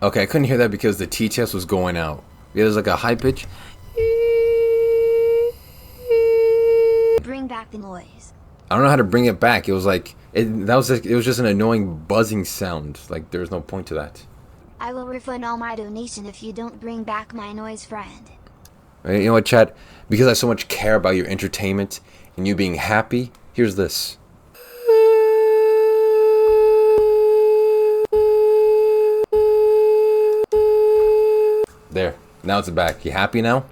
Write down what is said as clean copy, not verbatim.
Okay, I couldn't hear that because the T-test was going out. It was like a high pitch. Bring back the noise. I don't know how to bring it back. It was like it was just an annoying buzzing sound. Like there was no point to that. I will refund all my donation if you don't bring back my noise friend. Right? You know what, Chad? Because I so much care about your entertainment and you being happy, here's this. There. Now it's back. You happy now?